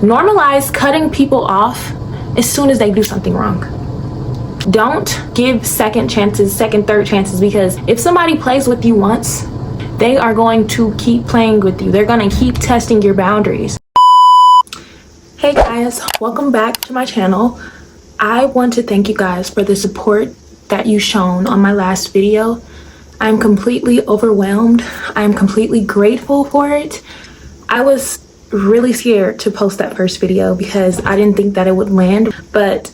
Normalize cutting people off as soon as they do something wrong. Don't give second chances, second, third chances, because if somebody plays with you once, they are going to keep playing with you. They're going to keep testing your boundaries. Hey guys, welcome back to my channel. I want to thank you guys for the support that you shown on my last video. I'm completely overwhelmed. I'm completely grateful for it. I was really scared to post that first video because I didn't think that it would land, but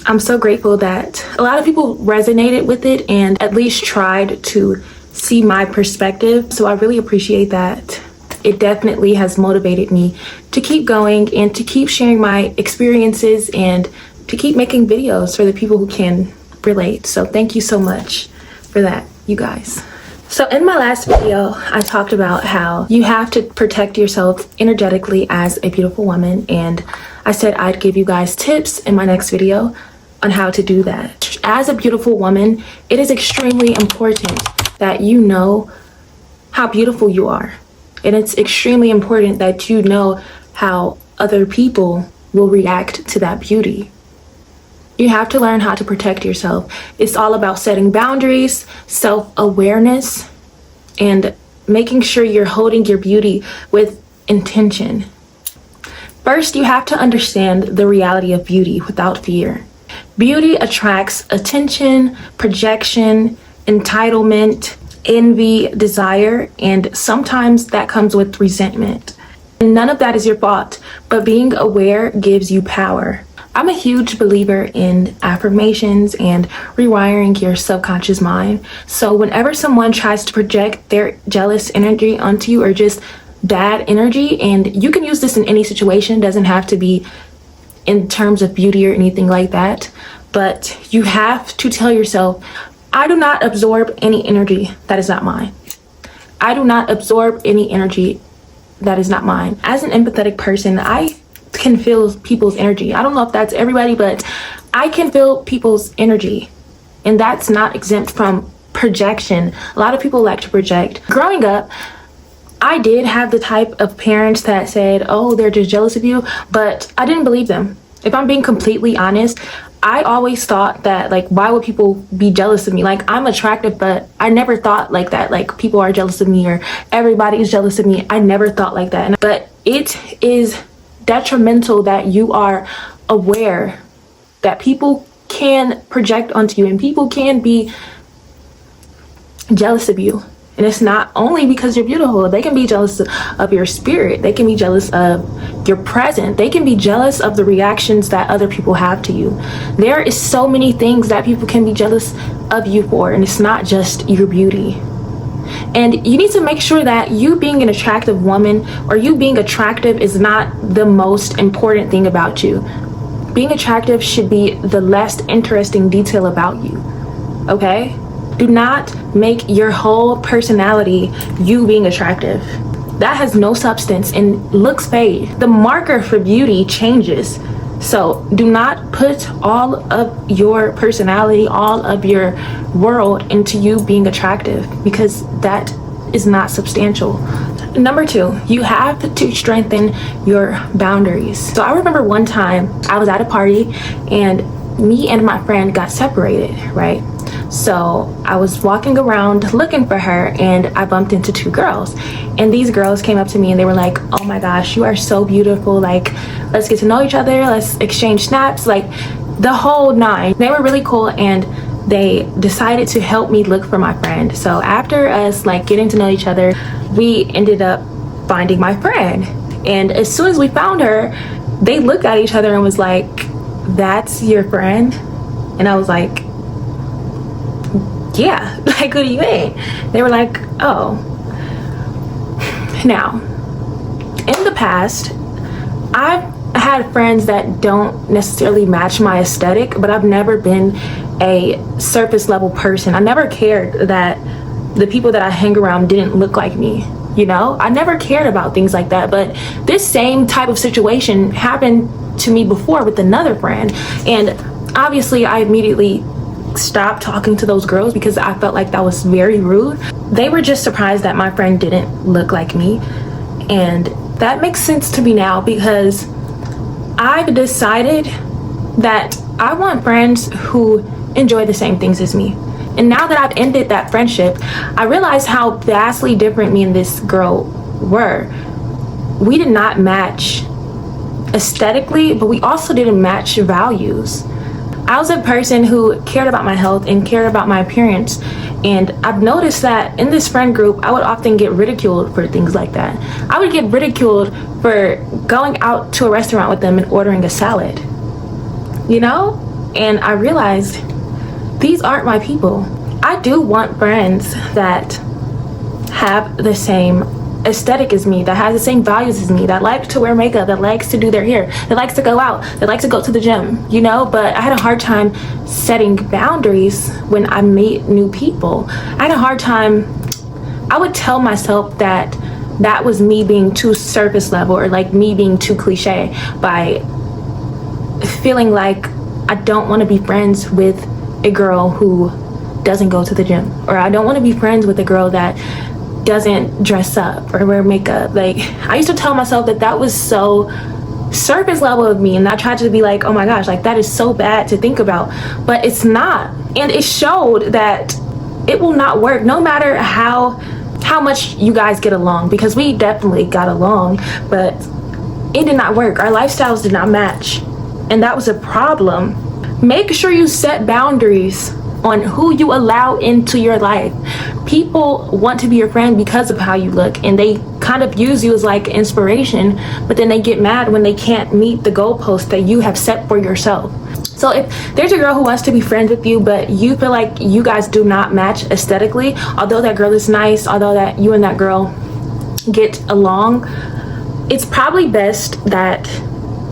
I'm so grateful that a lot of people resonated with it and at least tried to see my perspective. So I really appreciate that. It definitely has motivated me to keep going and to keep sharing my experiences and to keep making videos for the people who can relate. So thank you so much for that, you guys. So in my last video, I talked about how you have to protect yourself energetically as a beautiful woman. And I said I'd give you guys tips in my next video on how to do that. As a beautiful woman, it is extremely important that you know how beautiful you are. And it's extremely important that you know how other people will react to that beauty. You have to learn how to protect yourself. It's all about setting boundaries, self-awareness, and making sure you're holding your beauty with intention. First, you have to understand the reality of beauty without fear. Beauty attracts attention, projection, entitlement, envy, desire, and sometimes that comes with resentment. And none of that is your fault, but being aware gives you power. I'm a huge believer in affirmations and rewiring your subconscious mind. So whenever someone tries to project their jealous energy onto you or just bad energy, and you can use this in any situation, doesn't have to be in terms of beauty or anything like that, but you have to tell yourself, I do not absorb any energy that is not mine. I do not absorb any energy that is not mine. As an empathetic person, I can feel people's energy. I don't know if that's everybody, but I can feel people's energy, and that's not exempt from projection. A lot of people like to project. Growing up, I did have the type of parents that said, oh, they're just jealous of you, but I didn't believe them. If I'm being completely honest, I always thought that, like, why would people be jealous of me? Like, I'm attractive, but I never thought like that. Like, people are jealous of me or everybody is jealous of me. I never thought like that. But it is detrimental that you are aware that people can project onto you and people can be jealous of you. And it's not only because you're beautiful. They can be jealous of your spirit. They can be jealous of your present. They can be jealous of the reactions that other people have to you. There is so many things that people can be jealous of you for, and it's not just your beauty. And you need to make sure that you being an attractive woman or you being attractive is not the most important thing about you. Being attractive should be the less interesting detail about you, okay? Do not make your whole personality you being attractive. That has no substance and looks fade. The marker for beauty changes. So do not put all of your personality, all of your world into you being attractive, because that is not substantial. Number 2, you have to strengthen your boundaries. So I remember one time I was at a party and me and my friend got separated, right? So I was walking around looking for her and I bumped into 2 girls, and these girls came up to me and they were like, oh my gosh, you are so beautiful, like, let's get to know each other, let's exchange snaps, like the whole 9. They were really cool and they decided to help me look for my friend. So after us like getting to know each other, we ended up finding my friend, and as soon as we found her, they looked at each other and was like, that's your friend? And I was like, yeah, like, what do you mean? They were like, oh. Now, in the past, I've had friends that don't necessarily match my aesthetic, but I've never been a surface level person. I never cared that the people that I hang around didn't look like me, you know? I never cared about things like that, but this same type of situation happened to me before with another friend, and obviously I immediately stopped talking to those girls because I felt like that was very rude. They were just surprised that my friend didn't look like me, and that makes sense to me now because I've decided that I want friends who enjoy the same things as me. And now that I've ended that friendship, I realized how vastly different me and this girl were. We did not match aesthetically, but we also didn't match values. I was a person who cared about my health and cared about my appearance, and I've noticed that in this friend group I would often get ridiculed for things like that. I would get ridiculed for going out to a restaurant with them and ordering a salad, you know? And I realized these aren't my people. I do want friends that have the same aesthetic as me, that has the same values as me, that likes to wear makeup, that likes to do their hair, that likes to go out, that likes to go to the gym, you know? But I had a hard time setting boundaries when I meet new people. I had a hard time, I would tell myself that that was me being too surface level, or like me being too cliche, by feeling like I don't want to be friends with a girl who doesn't go to the gym, or I don't want to be friends with a girl that doesn't dress up or wear makeup. Like, I used to tell myself that that was so surface level of me, and I tried to be like, oh my gosh, like that is so bad to think about, but it's not. And it showed that it will not work, no matter how much you guys get along, because we definitely got along, but it did not work. Our lifestyles did not match, and that was a problem. Make sure you set boundaries on who you allow into your life. People want to be your friend because of how you look, and they kind of use you as like inspiration, but then they get mad when they can't meet the goalpost that you have set for yourself. So if there's a girl who wants to be friends with you, but you feel like you guys do not match aesthetically, although that girl is nice, although that you and that girl get along, it's probably best that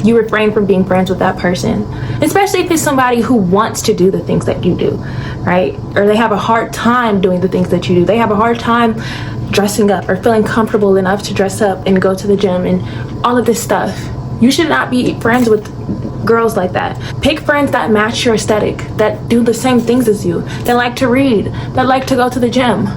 you refrain from being friends with that person, especially if it's somebody who wants to do the things that you do, right? Or they have a hard time doing the things that you do. They have a hard time dressing up or feeling comfortable enough to dress up and go to the gym and all of this stuff. You should not be friends with girls like that. Pick friends that match your aesthetic, that do the same things as you, that like to read, that like to go to the gym.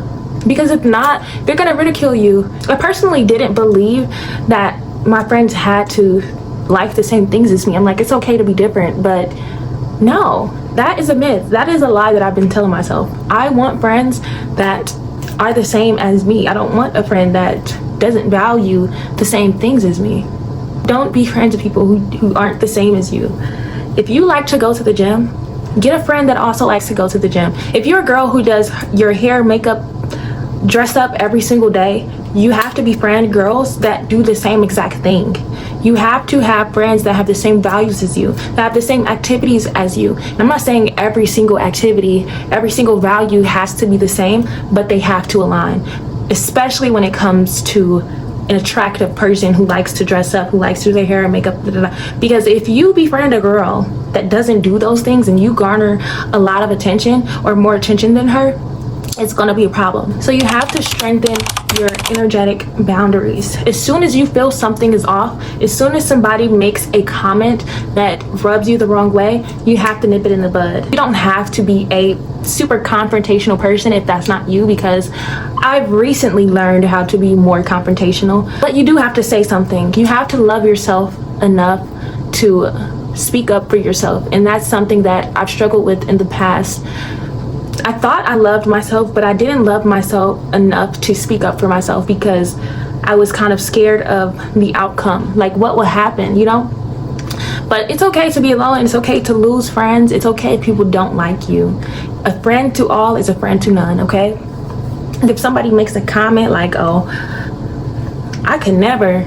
Because if not, they're gonna ridicule you. I personally didn't believe that my friends had to like the same things as me. I'm like, it's okay to be different, but no, that is a myth. That is a lie that I've been telling myself. I want friends that are the same as me. I don't want a friend that doesn't value the same things as me. Don't be friends with people who aren't the same as you. If you like to go to the gym, get a friend that also likes to go to the gym. If you're a girl who does your hair, makeup, dress up every single day, you have to befriend girls that do the same exact thing. You have to have friends that have the same values as you, that have the same activities as you. And I'm not saying every single activity, every single value has to be the same, but they have to align, especially when it comes to an attractive person who likes to dress up, who likes to do their hair and makeup, because if you befriend a girl that doesn't do those things and you garner a lot of attention or more attention than her, it's going to be a problem. So you have to strengthen your energetic boundaries. As soon as you feel something is off, as soon as somebody makes a comment that rubs you the wrong way, you have to nip it in the bud. You don't have to be a super confrontational person if that's not you, because I've recently learned how to be more confrontational. But you do have to say something. You have to love yourself enough to speak up for yourself, and that's something that I've struggled with in the past. I thought I loved myself, but I didn't love myself enough to speak up for myself because I was kind of scared of the outcome, like what will happen, you know? But it's okay to be alone. It's okay to lose friends. It's okay if people don't like you. A friend to all is a friend to none, okay? And if somebody makes a comment like, oh, I could never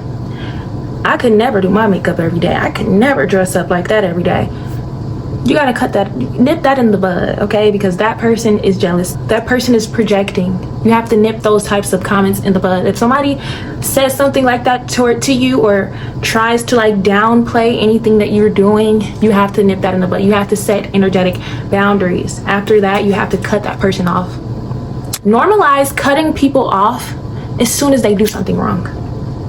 do my makeup every day, I could never dress up like that every day, you gotta cut that, nip that in the bud, okay? Because that person is jealous. That person is projecting. You have to nip those types of comments in the bud. If somebody says something like that to you, or tries to like downplay anything that you're doing, you have to nip that in the bud. You have to set energetic boundaries. After that, you have to cut that person off. Normalize cutting people off as soon as they do something wrong.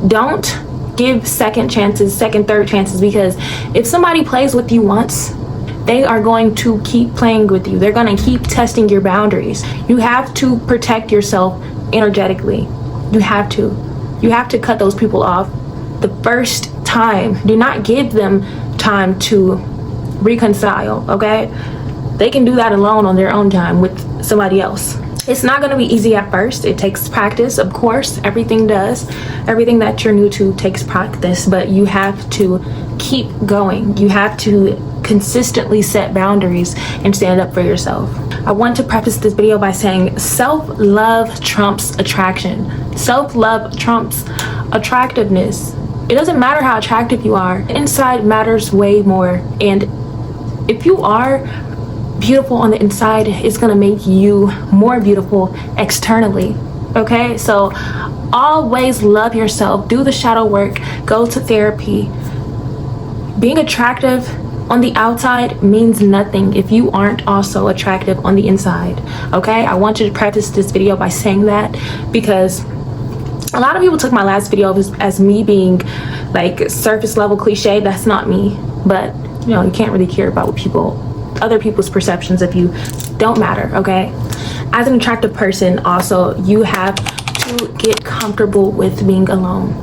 Don't give second chances, second, third chances, because if somebody plays with you once, they are going to keep playing with you. They're going to keep testing your boundaries. You have to protect yourself energetically. You have to cut those people off the first time. Do not give them time to reconcile, okay? They can do that alone on their own time with somebody else. It's not going to be easy at first. It takes practice, of course. Everything does. Everything that you're new to takes practice, but you have to keep going. You have to consistently set boundaries and stand up for yourself. I want to preface this video by saying self-love trumps attraction. Self-love trumps attractiveness. It doesn't matter how attractive you are. Inside matters way more. And if you are beautiful on the inside, it's gonna make you more beautiful externally. Okay, so always love yourself. Do the shadow work. Go to therapy. Being attractive on the outside means nothing if you aren't also attractive on the inside. Okay, I want you to preface this video by saying that, because a lot of people took my last video as me being like surface level cliche. That's not me. But you know, you can't really care about what other people's perceptions of you don't matter. Okay, as an attractive person, also you have to get comfortable with being alone.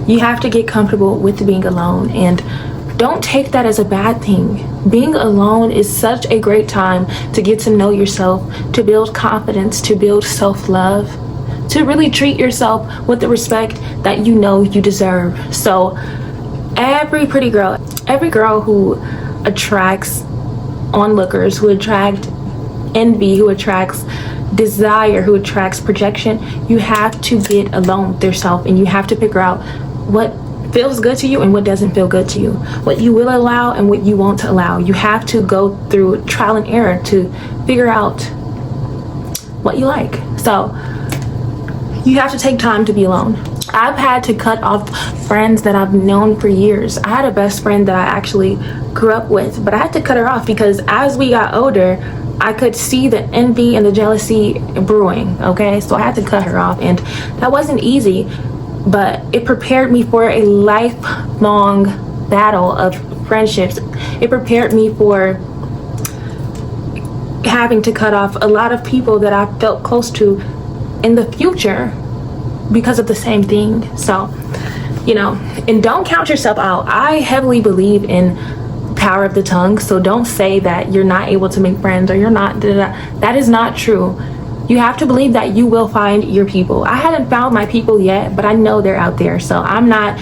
You have to get comfortable with being alone, and don't take that as a bad thing. Being alone is such a great time to get to know yourself, to build confidence, to build self-love, to really treat yourself with the respect that you know you deserve. So every girl who attracts onlookers, who attract envy, who attracts desire, who attracts projection, you have to get alone with yourself, and you have to figure out what feels good to you and what doesn't feel good to you, what you will allow and what you won't allow. You have to go through trial and error to figure out what you like. So you have to take time to be alone. I've had to cut off friends that I've known for years. I had a best friend that I actually grew up with, but I had to cut her off because as we got older, I could see the envy and the jealousy brewing, okay? So I had to cut her off, and that wasn't easy, but it prepared me for a lifelong battle of friendships. It prepared me for having to cut off a lot of people that I felt close to in the future because of the same thing. So, you know, and don't count yourself out. I heavily believe in power of the tongue, so don't say that you're not able to make friends or you're not that is not true. You have to believe that you will find your people. I haven't found my people yet, but I know they're out there, so I'm not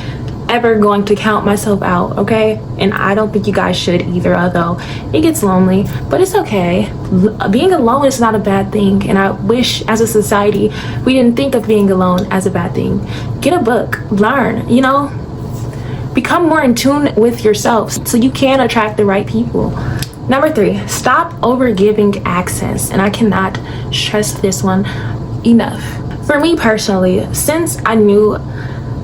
ever going to count myself out, okay? And I don't think you guys should either, although it gets lonely, but it's okay. Being alone is not a bad thing, and I wish as a society we didn't think of being alone as a bad thing. Get a book, learn, you know, become more in tune with yourself so you can attract the right people. Number 3, stop overgiving access, and I cannot stress this one enough. For me personally, since I knew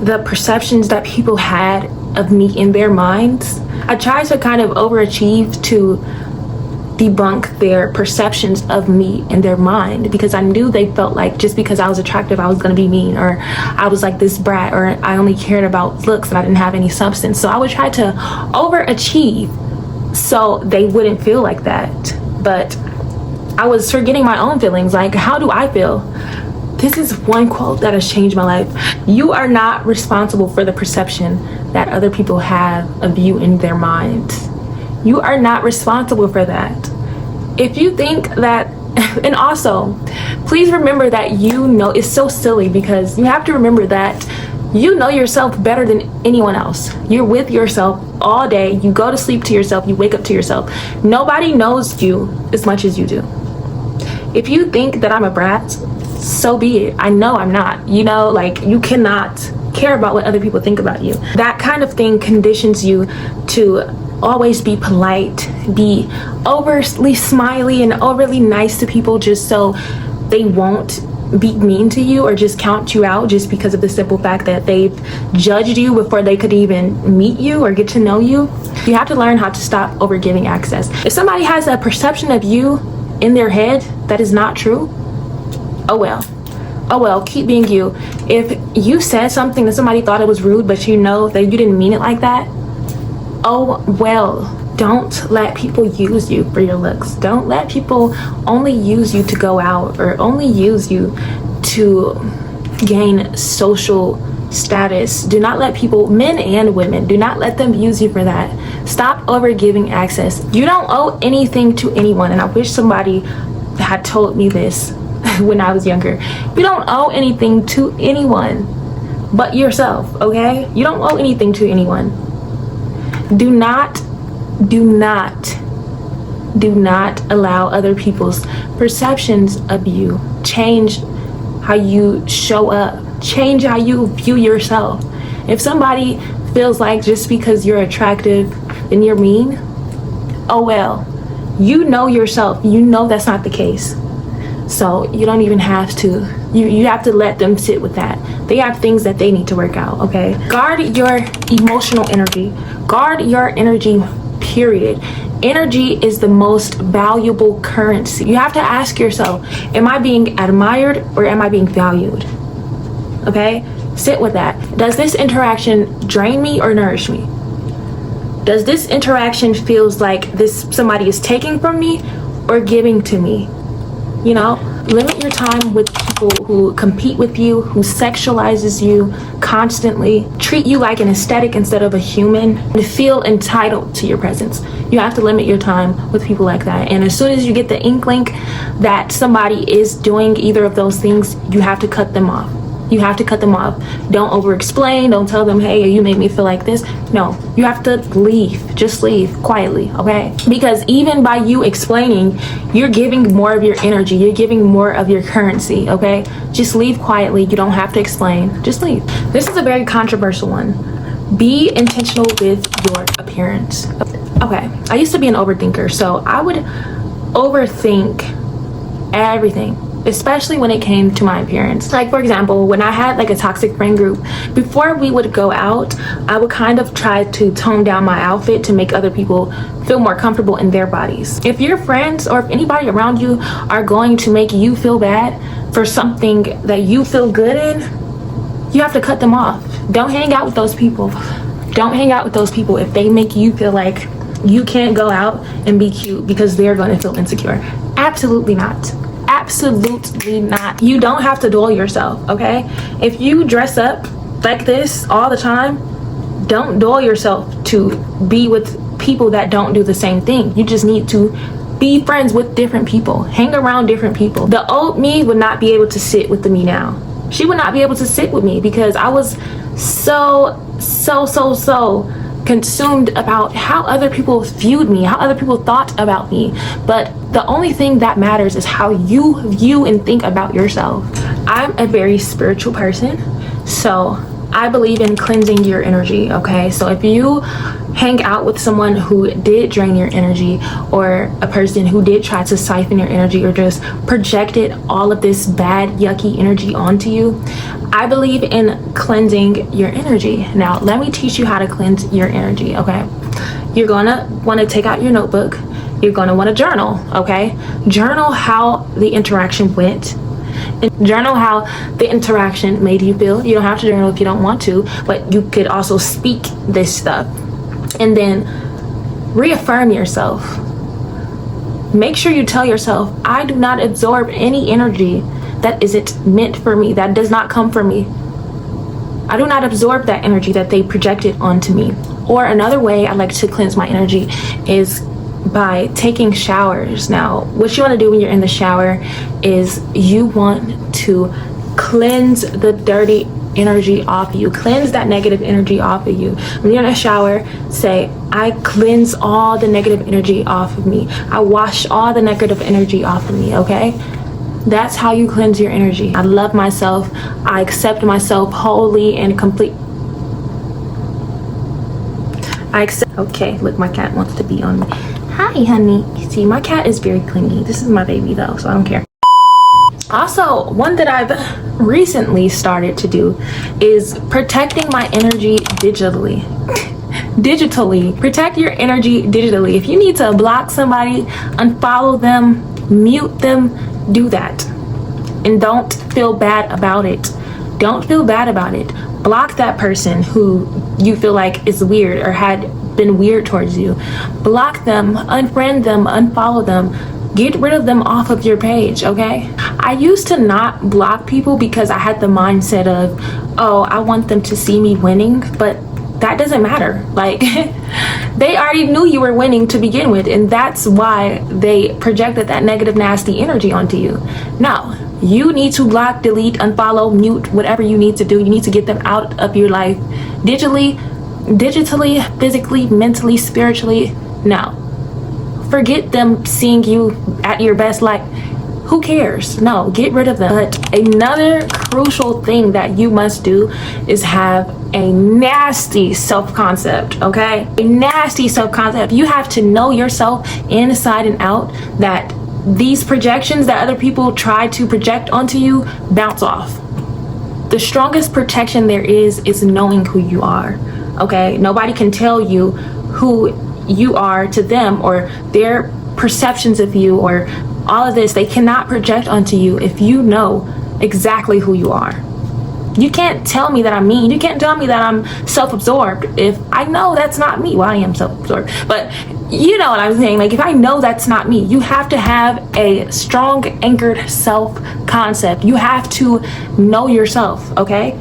the perceptions that people had of me in their minds, I tried to kind of overachieve to debunk their perceptions of me in their mind, because I knew they felt like just because I was attractive I was going to be mean, or I was like this brat, or I only cared about looks and I didn't have any substance. So I would try to overachieve so they wouldn't feel like that, but I was forgetting my own feelings. Like, how do I feel? This is one quote that has changed my life. You are not responsible for the perception that other people have of you in their minds. You are not responsible for that. If you think that, and also, please remember that you know, it's so silly because you have to remember that you know yourself better than anyone else. You're with yourself all day. You go to sleep to yourself. You wake up to yourself. Nobody knows you as much as you do. If you think that I'm a brat, so be it. I know I'm not. You know, like, you cannot care about what other people think about you. That kind of thing conditions you to always be polite, be overly smiley and overly nice to people just so they won't be mean to you or just count you out just because of the simple fact that they've judged you before they could even meet you or get to know you. You have to learn how to stop overgiving access. If somebody has a perception of you in their head that is not true, oh well, keep being you. If you said something that somebody thought it was rude, but you know that you didn't mean it like that, oh well. Don't let people use you for your looks. Don't let people only use you to go out or only use you to gain social status. Do not let people, men and women, do not let them use you for that. Stop over giving access. You don't owe anything to anyone. And I wish somebody had told me this when I was younger. You don't owe anything to anyone but yourself, okay? You don't owe anything to anyone. Do not allow other people's perceptions of you change how you show up, change how you view yourself. If somebody feels like just because you're attractive then you're mean, oh well, you know yourself, you know that's not the case. So you don't even have to, you have to let them sit with that. They have things that they need to work out, okay? Guard your emotional energy. Guard your energy, period. Energy is the most valuable currency. You have to ask yourself, am I being admired or am I being valued? Okay? Sit with that. Does this interaction drain me or nourish me? Does this interaction feels like somebody is taking from me or giving to me? You know, limit your time with people who compete with you, who sexualizes you constantly, treat you like an aesthetic instead of a human, and feel entitled to your presence. You have to limit your time with people like that. And as soon as you get the inkling that somebody is doing either of those things, you have to cut them off. You have to cut them off. Don't over-explain. Don't tell them, hey, you made me feel like this. No, you have to leave. Just leave quietly, okay? Because even by you explaining, you're giving more of your energy. You're giving more of your currency, okay? Just leave quietly. You don't have to explain. Just leave. This is a very controversial one. Be intentional with your appearance. Okay, I used to be an overthinker, so I would overthink everything, especially when it came to my appearance. Like, for example, when I had like a toxic friend group, before we would go out, I would kind of try to tone down my outfit to make other people feel more comfortable in their bodies. If your friends or if anybody around you are going to make you feel bad for something that you feel good in, you have to cut them off. Don't hang out with those people. Don't hang out with those people if they make you feel like you can't go out and be cute because they're going to feel insecure. Absolutely not. Absolutely not. You don't have to dull yourself, okay? If you dress up like this all the time, don't dull yourself to be with people that don't do the same thing. You just need to be friends with different people. Hang around different people. The old me would not be able to sit with the me now. She would not be able to sit with me because I was so consumed about how other people viewed me, how other people thought about me. But the only thing that matters is how you view and think about yourself. I'm a very spiritual person, so I believe in cleansing your energy, okay? So if you hang out with someone who did drain your energy, or a person who did try to siphon your energy or just projected all of this bad, yucky energy onto you, I believe in cleansing your energy. Now, let me teach you how to cleanse your energy, okay? You're gonna wanna take out your notebook. You're gonna wanna journal, okay? Journal how the interaction went. And journal how the interaction made you feel. You don't have to journal if you don't want to, but you could also speak this stuff. And then reaffirm yourself. Make sure you tell yourself, I do not absorb any energy that isn't meant for me, that does not come from me. I do not absorb that energy that they projected onto me. Or another way I like to cleanse my energy is by taking showers. Now, what you want to do when you're in the shower is you want to cleanse the dirty energy off of you. Cleanse that negative energy off of you. When you're in a shower, say, I cleanse all the negative energy off of me. I wash all the negative energy off of me, okay? That's how you cleanse your energy. I love myself. I accept myself wholly and complete. Okay, look, my cat wants to be on me. Hi, honey. See, my cat is very clingy. This is my baby though, so I don't care. Also, one that I've recently started to do is protecting my energy digitally. Protect your energy digitally. If you need to block somebody, unfollow them, mute them, do that. And don't feel bad about it. Don't feel bad about it. Block that person who you feel like is weird or had been weird towards you. Block them, unfriend them, unfollow them. Get rid of them off of your page, okay? I used to not block people because I had the mindset of, oh, I want them to see me winning, but that doesn't matter. Like, they already knew you were winning to begin with, and that's why they projected that negative, nasty energy onto you. No, you need to block, delete, unfollow, mute, whatever you need to do. You need to get them out of your life digitally, physically, mentally, spiritually. No. Forget them seeing you at your best. Like, who cares? No, get rid of them. But another crucial thing that you must do is have a nasty self-concept, okay? A nasty self-concept. You have to know yourself inside and out, that these projections that other people try to project onto you bounce off. The strongest protection there is knowing who you are, okay? Nobody can tell you who you are to them, or their perceptions of you, or all of this. They cannot project onto you if you know exactly who you are. You can't tell me that I'm mean. You can't tell me that I'm self-absorbed if I know that's not me. Well, I am self-absorbed, but you know what I'm saying. Like, if I know that's not me, you have to have a strong anchored self-concept. You have to know yourself, okay?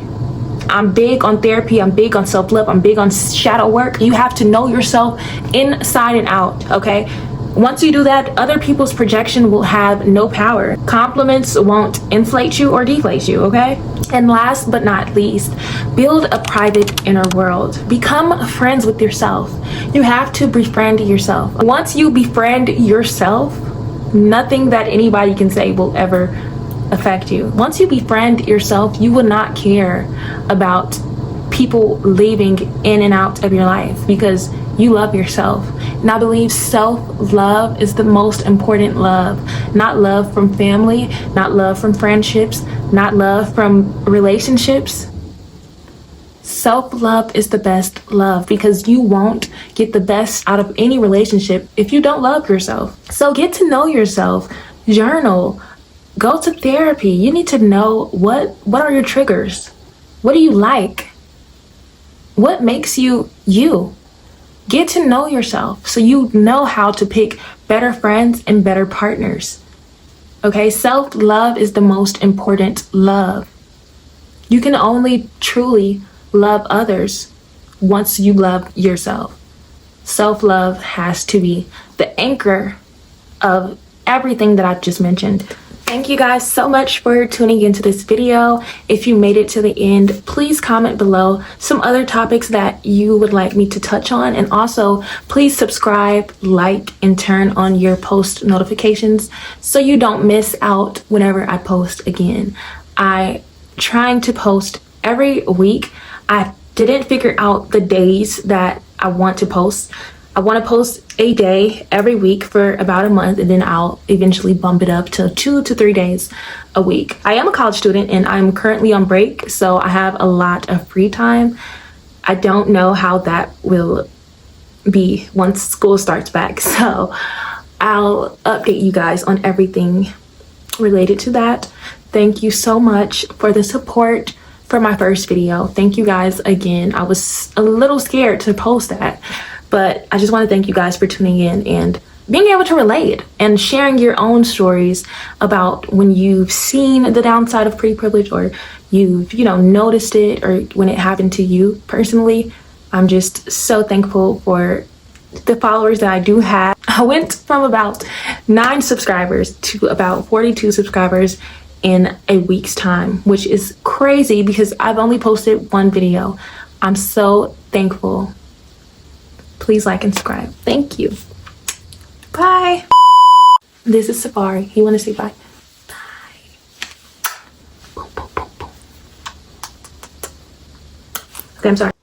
I'm big on therapy. I'm big on self-love. I'm big on shadow work. You have to know yourself inside and out, okay? Once you do that, other people's projection will have no power. Compliments won't inflate you or deflate you, okay? And last but not least, build a private inner world. Become friends with yourself. You have to befriend yourself. Once you befriend yourself, nothing that anybody can say will ever affect you. Once you befriend yourself, you will not care about people leaving in and out of your life, because you love yourself. And I believe self-love is the most important love. Not love from family, not love from friendships, not love from relationships. Self-love is the best love, because you won't get the best out of any relationship if you don't love yourself. So get to know yourself. Journal. Go to therapy. You need to know what are your triggers? What do you like? What makes you you? Get to know yourself so you know how to pick better friends and better partners. Okay, self-love is the most important love. You can only truly love others once you love yourself. Self-love has to be the anchor of everything that I've just mentioned. Thank you guys so much for tuning into this video. If you made it to the end, please comment below some other topics that you would like me to touch on. And also, please subscribe, like, and turn on your post notifications so you don't miss out whenever I post again. I'm trying to post every week. I didn't figure out the days that I want to post. I want to post a day every week for about a month, and then I'll eventually bump it up to 2 to 3 days a week. I am a college student and I'm currently on break, so I have a lot of free time. I don't know how that will be once school starts back, so I'll update you guys on everything related to that. Thank you so much for the support for my first video. Thank you guys again. I was a little scared to post that, but I just want to thank you guys for tuning in and being able to relate and sharing your own stories about when you've seen the downside of pre-privilege, or you've, noticed it, or when it happened to you personally. I'm just so thankful for the followers that I do have. I went from about 9 subscribers to about 42 subscribers in a week's time, which is crazy because I've only posted 1 video. I'm so thankful. Please like and subscribe. Thank you. Bye. This is Safari. You want to say bye? Bye. Boom, boom, boom, boom. Okay, I'm sorry.